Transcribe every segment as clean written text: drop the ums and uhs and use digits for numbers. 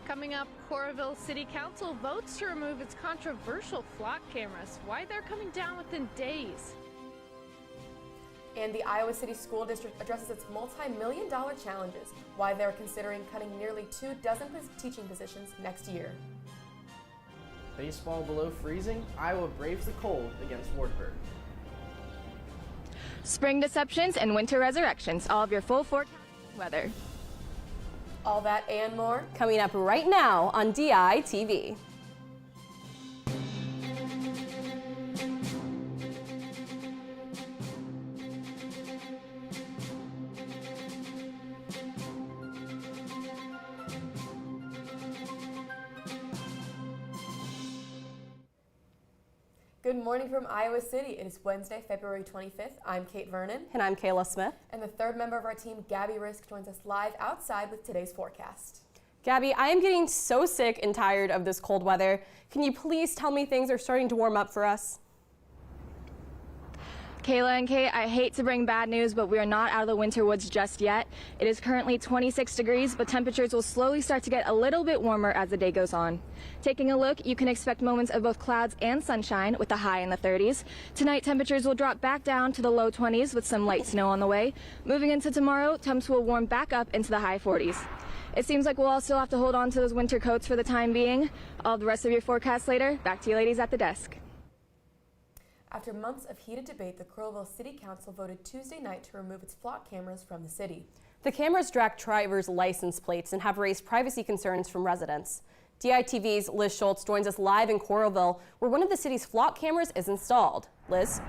Coming up, Coralville City Council votes to remove its controversial flock cameras. Why they're coming down within days. And the Iowa City School District addresses its multi-million-dollar challenges. Why they're considering cutting nearly 24 teaching positions next year. Baseball below freezing, Iowa braves the cold against Wartburg. Spring deceptions and winter resurrections, all of your full forecast weather. All that and more coming up right now on DITV. Good morning from Iowa City. It is Wednesday, February 25th. I'm Kate Vernon. And I'm Kayla Smith. And the third member of our team, Gabby Risk, joins us live outside with today's forecast. Gabby, I am getting so sick and tired of this cold weather. Can you please tell me things are starting to warm up for us? Kayla and Kate, I hate to bring bad news, but we are not out of the winter woods just yet. It is currently 26 degrees, but temperatures will slowly start to get a little bit warmer as the day goes on. Taking a look, you can expect moments of both clouds and sunshine with a high in the 30s. Tonight, temperatures will drop back down to the low 20s with some light snow on the way. Moving into tomorrow, temps will warm back up into the high 40s. It seems like we'll all still have to hold on to those winter coats for the time being. All the rest of your forecast later. Back to you ladies at the desk. After months of heated debate, the Coralville City Council voted Tuesday night to remove its flock cameras from the city. The cameras track drivers' license plates and have raised privacy concerns from residents. DITV's Liz Schultz joins us live in Coralville, where one of the city's flock cameras is installed. Liz?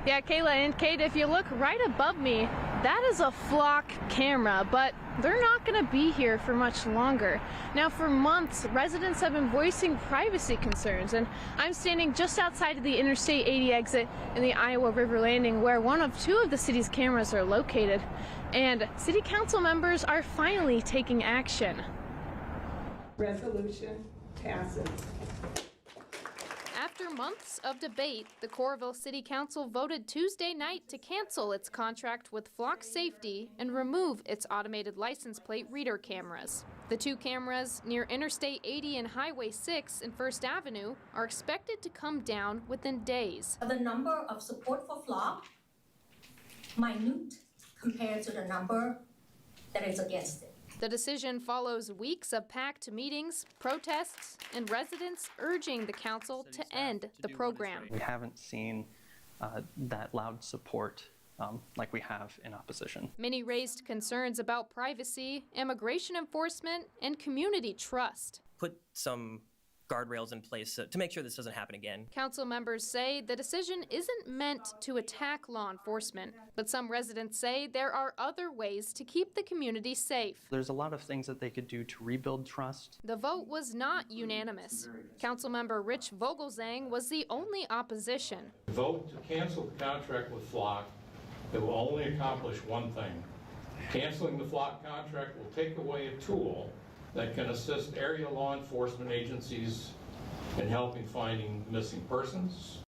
Yeah, Kayla and Kate, if you look right above me, that is a flock camera, but they're not going to be here for much longer. Now, for months, residents have been voicing privacy concerns, and I'm standing just outside of the Interstate 80 exit in the Iowa River Landing, where one of two of the city's cameras are located. And city council members are finally taking action. Resolution passes. After months of debate, the Coralville City Council voted Tuesday night to cancel its contract with Flock Safety and remove its automated license plate reader cameras. The two cameras near Interstate 80 and Highway 6 and First Avenue are expected to come down within days. The number of support for Flock, minute compared to the number that is against it. The decision follows weeks of packed meetings, protests, and residents urging the council to end the program. We haven't seen that loud support like we have in opposition. Many raised concerns about privacy, immigration enforcement, and community trust. Put some guardrails in place to make sure this doesn't happen again. Council members say the decision isn't meant to attack law enforcement, but some residents say there are other ways to keep the community safe. There's a lot of things that they could do to rebuild trust. The vote was not unanimous. Councilmember Rich Vogelzang was the only opposition. Vote to cancel the contract with Flock. It will only accomplish one thing. Canceling the Flock contract will take away a tool that can assist area law enforcement agencies in helping finding missing persons.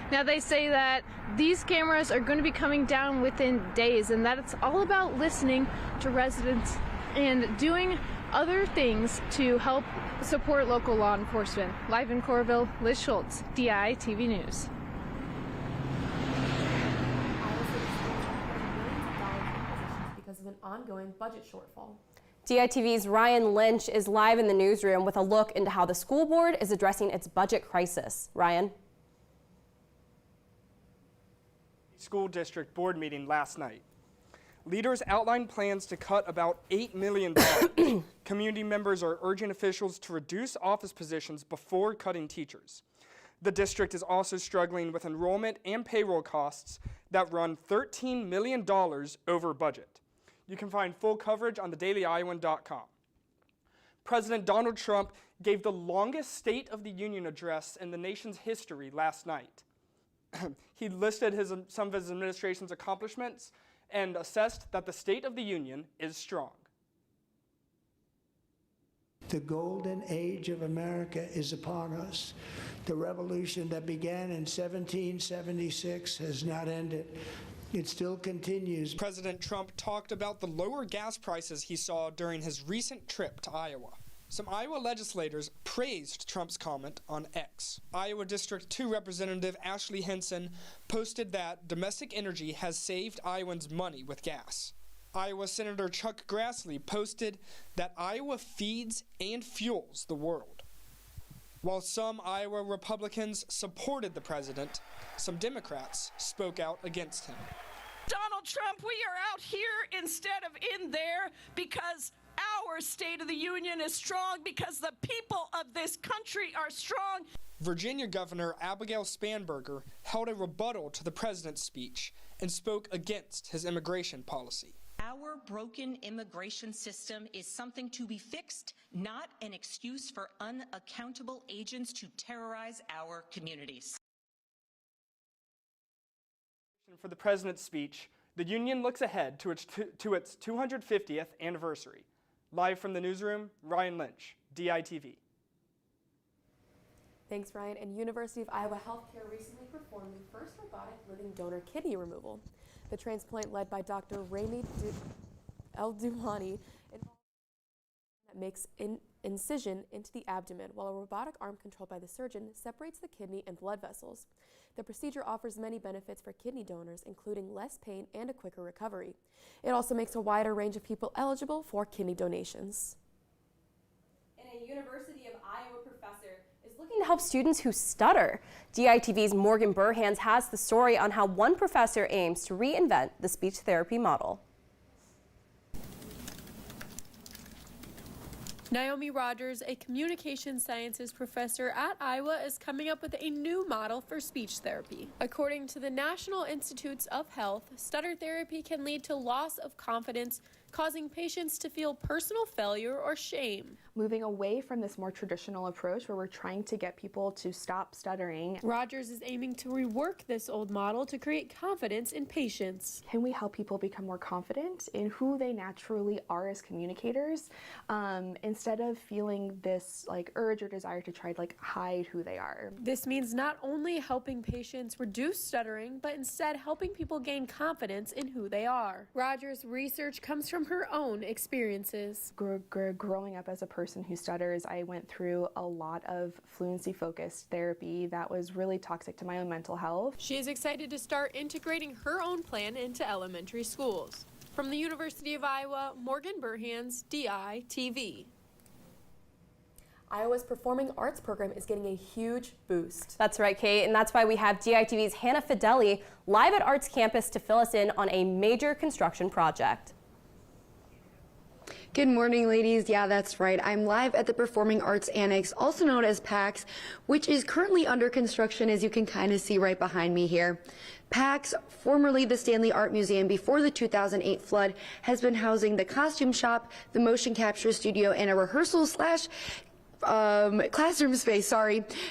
Now they say that these cameras are going to be coming down within days and that it's all about listening to residents and doing other things to help support local law enforcement. Live in Coralville, Liz Schultz, DITV News. Because of an ongoing budget shortfall. DITV's Ryan Lynch is live in the newsroom with a look into how the school board is addressing its budget crisis. Ryan? School district board meeting last night. Leaders outlined plans to cut about $8 million. Community members are urging officials to reduce office positions before cutting teachers. The district is also struggling with enrollment and payroll costs that run $13 million over budget. You can find full coverage on thedailyiowan.com. President Donald Trump gave the longest State of the Union address in the nation's history last night. He listed some of his administration's accomplishments and assessed that the State of the Union is strong. The golden age of America is upon us. The revolution that began in 1776 has not ended. It still continues. President Trump talked about the lower gas prices he saw during his recent trip to Iowa. Some Iowa legislators praised Trump's comment on X. Iowa District 2 Representative Ashley Henson posted that domestic energy has saved Iowans money with gas. Iowa Senator Chuck Grassley posted that Iowa feeds and fuels the world. While some Iowa Republicans supported the president, some Democrats spoke out against him. Donald Trump, we are out here instead of in there because our State of the Union is strong, because the people of this country are strong. Virginia Governor Abigail Spanberger held a rebuttal to the president's speech and spoke against his immigration policy. Our broken immigration system is something to be fixed, not an excuse for unaccountable agents to terrorize our communities. For the president's speech, the union looks ahead to its 250th anniversary. Live from the newsroom, Ryan Lynch, DITV. Thanks, Ryan. And University of Iowa Healthcare recently performed the first robotic living donor kidney removal. The transplant, led by Dr. Rami El-Duhani, that makes incision into the abdomen, while a robotic arm controlled by the surgeon separates the kidney and blood vessels. The procedure offers many benefits for kidney donors, including less pain and a quicker recovery. It also makes a wider range of people eligible for kidney donations. And a University of Iowa professor is looking to help students who stutter. DITV's Morgan Burhans has the story on how one professor aims to reinvent the speech therapy model. Naomi Rogers, a communication sciences professor at Iowa, is coming up with a new model for speech therapy. According to the National Institutes of Health, stutter therapy can lead to loss of confidence, causing patients to feel personal failure or shame. Moving away from this more traditional approach where we're trying to get people to stop stuttering. Rogers is aiming to rework this old model to create confidence in patients. Can we help people become more confident in who they naturally are as communicators, instead of feeling this urge or desire to try to hide who they are? This means not only helping patients reduce stuttering, but instead helping people gain confidence in who they are. Rogers' research comes from her own experiences. Growing up as a person who stutters, I went through a lot of fluency-focused therapy that was really toxic to my own mental health. She is excited to start integrating her own plan into elementary schools. From the University of Iowa, Morgan Burhans, DITV. Iowa's Performing Arts program is getting a huge boost. That's right, Kate, and that's why we have DITV's Hannah Fideli live at Arts Campus to fill us in on a major construction project. Good morning, ladies. Yeah, that's right. I'm live at the Performing Arts Annex, also known as PAX, which is currently under construction, as you can kind of see right behind me here. PAX, formerly the Stanley Art Museum before the 2008 flood, has been housing the costume shop, the motion capture studio, and a rehearsal / classroom space,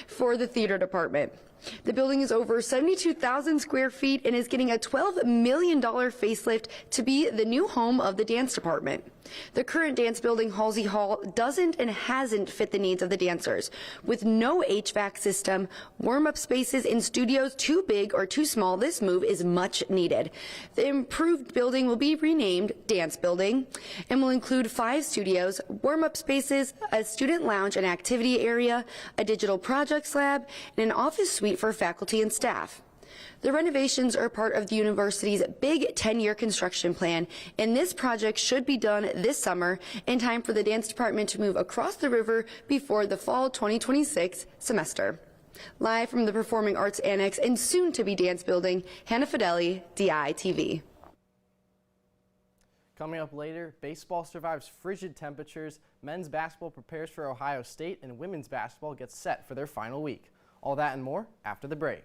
for the theater department. The building is over 72,000 square feet and is getting a $12 million facelift to be the new home of the dance department. The current dance building, Halsey Hall, doesn't and hasn't fit the needs of the dancers. With no HVAC system, warm-up spaces in studios too big or too small, this move is much needed. The improved building will be renamed Dance Building and will include 5 studios, warm-up spaces, a student lounge and activity area, a digital projects lab, and an office suite for faculty and staff. The renovations are part of the university's big 10-year construction plan, and this project should be done this summer in time for the dance department to move across the river before the fall 2026 semester. Live from the Performing Arts Annex and soon to be Dance Building, Hannah Fideli, DITV. Coming up later, baseball survives frigid temperatures, men's basketball prepares for Ohio State, and women's basketball gets set for their final week. All that and more after the break.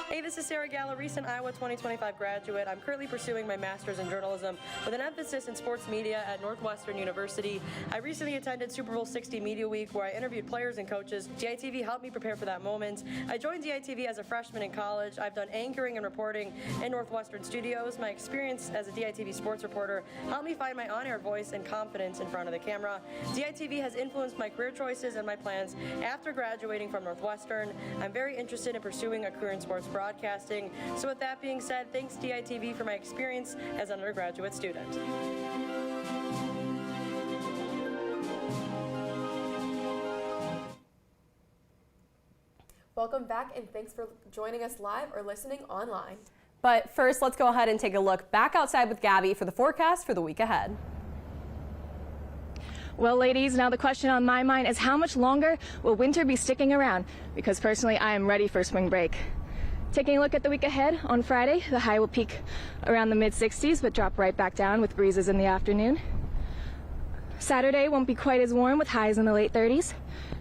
Hey, this is Sarah Gallo, recent Iowa 2025 graduate. I'm currently pursuing my master's in journalism with an emphasis in sports media at Northwestern University. I recently attended Super Bowl 60 Media Week, where I interviewed players and coaches. DITV helped me prepare for that moment. I joined DITV as a freshman in college. I've done anchoring and reporting in Northwestern studios. My experience as a DITV sports reporter helped me find my on-air voice and confidence in front of the camera. DITV has influenced my career choices and my plans after graduating from Northwestern. I'm very interested in pursuing a career in sports broadcasting. broadcasting. So with that being said, thanks DITV for my experience as an undergraduate student. Welcome back, and thanks for joining us live or listening online. But first, let's go ahead and take a look back outside with Gabby for the forecast for the week ahead. Well, ladies, now the question on my mind is how much longer will winter be sticking around? Because personally, I am ready for spring break. Taking a look at the week ahead, on Friday, the high will peak around the mid-60s, but drop right back down with breezes in the afternoon. Saturday won't be quite as warm with highs in the late 30s.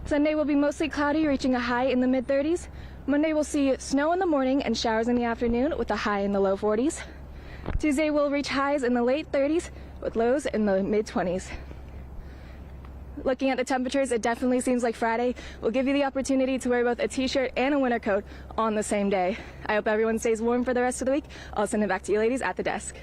Sunday will be mostly cloudy, reaching a high in the mid-30s. Monday will see snow in the morning and showers in the afternoon with a high in the low 40s. Tuesday will reach highs in the late 30s with lows in the mid-20s. Looking at the temperatures, it definitely seems like Friday will give you the opportunity to wear both a t-shirt and a winter coat on the same day. I hope everyone stays warm for the rest of the week. I'll send it back to you ladies at the desk.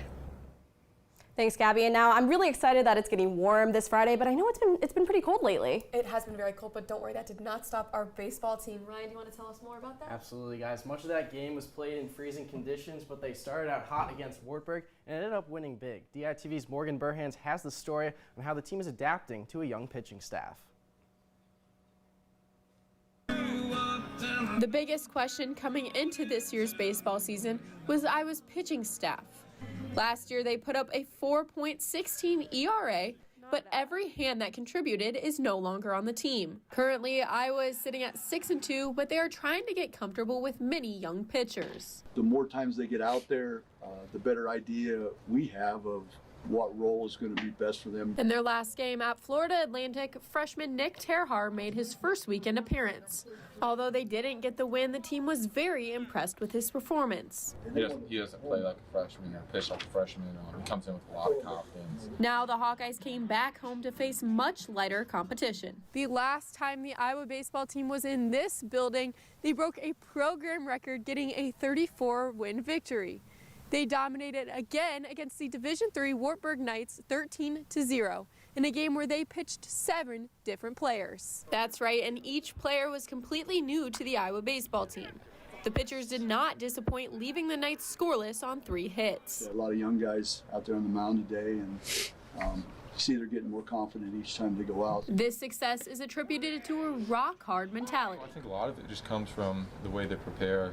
Thanks, Gabby. And now I'm really excited that it's getting warm this Friday, but I know it's been pretty cold lately. It has been very cold, but don't worry, that did not stop our baseball team. Ryan, do you want to tell us more about that? Absolutely, guys. Much of that game was played in freezing conditions, but they started out hot against Wartburg and ended up winning big. DITV's Morgan Burhans has the story on how the team is adapting to a young pitching staff. The biggest question coming into this year's baseball season was Iowa's pitching staff. Last year, they put up a 4.16 ERA, but every hand that contributed is no longer on the team. Currently, Iowa is sitting at 6-2, but they are trying to get comfortable with many young pitchers. The more times they get out there, the better idea we have of what role is going to be best for them. In their last game at Florida Atlantic, freshman Nick Terhar made his first weekend appearance. Although they didn't get the win, the team was very impressed with his performance. He doesn't play like a freshman or pitch like a freshman. He comes in with a lot of confidence. Now the Hawkeyes came back home to face much lighter competition. The last time the Iowa baseball team was in this building, they broke a program record, getting a 34-win victory. They dominated again against the Division III Wartburg Knights 13-0 in a game where they pitched 7 different players. That's right, and each player was completely new to the Iowa baseball team. The pitchers did not disappoint, leaving the Knights scoreless on 3 hits. A lot of young guys out there on the mound today, and you see they're getting more confident each time they go out. This success is attributed to a rock-hard mentality. I think a lot of it just comes from the way they prepare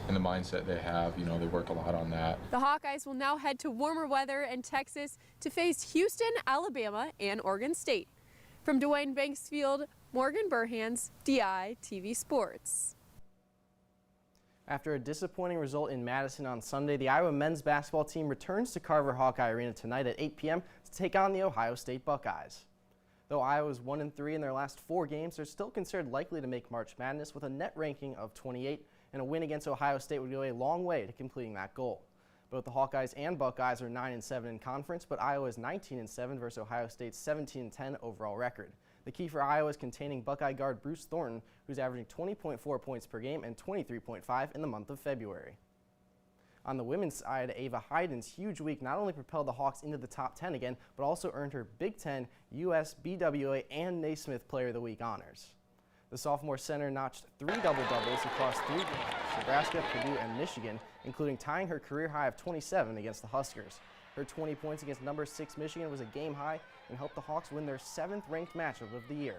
and the mindset they have. You know, they work a lot on that. The Hawkeyes will now head to warmer weather in Texas to face Houston, Alabama, and Oregon State. From DeWayne Banksfield, Morgan Burhans, DITV Sports. After a disappointing result in Madison on Sunday, the Iowa men's basketball team returns to Carver Hawkeye Arena tonight at 8 p.m. to take on the Ohio State Buckeyes. Though Iowa is 1-3 in their last 4 games, they're still considered likely to make March Madness with a net ranking of 28, and a win against Ohio State would go a long way to completing that goal. Both the Hawkeyes and Buckeyes are 9-7 in conference, but Iowa is 19-7 versus Ohio State's 17-10 overall record. The key for Iowa is containing Buckeye guard Bruce Thornton, who's averaging 20.4 points per game and 23.5 in the month of February. On the women's side, Ava Hyden's huge week not only propelled the Hawks into the top 10 again, but also earned her Big Ten, US, BWA, and Naismith Player of the Week honors. The sophomore center notched 3 double-doubles across 3 games, Nebraska, Purdue, and Michigan, including tying her career high of 27 against the Huskers. Her 20 points against number 6 Michigan was a game high and helped the Hawks win their 7th ranked matchup of the year.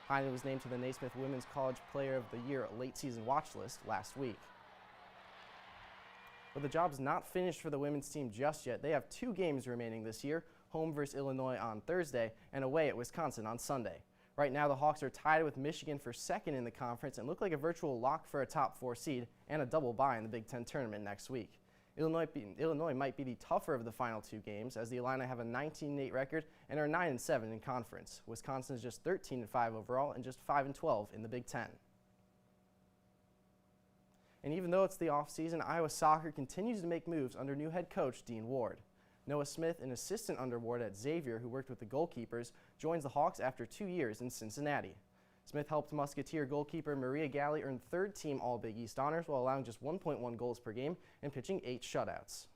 Hyden was named to the Naismith Women's College Player of the Year late season watch list last week. But the job's not finished for the women's team just yet. They have 2 games remaining this year, home versus Illinois on Thursday and away at Wisconsin on Sunday. Right now, the Hawks are tied with Michigan for 2nd in the conference and look like a virtual lock for a top 4 seed and a double bye in the Big Ten tournament next week. Illinois might be the tougher of the final 2 games, as the Illini have a 19-8 record and are 9-7 in conference. Wisconsin is just 13-5 overall and just 5-12 in the Big Ten. And even though it's the offseason, Iowa soccer continues to make moves under new head coach Dean Ward. Noah Smith, an assistant under Ward at Xavier who worked with the goalkeepers, joins the Hawks after 2 years in Cincinnati. Smith helped Musketeer goalkeeper Maria Galli earn 3rd team All-Big East honors while allowing just 1.1 goals per game and pitching 8 shutouts.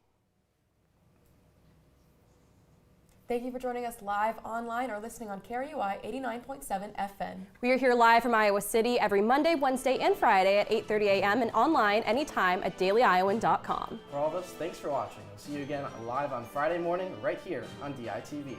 Thank you for joining us live online or listening on KRUI 89.7 FM. We are here live from Iowa City every Monday, Wednesday, and Friday at 8:30 a.m. and online anytime at dailyiowan.com. For all of us, thanks for watching. We'll see you again live on Friday morning right here on DITV.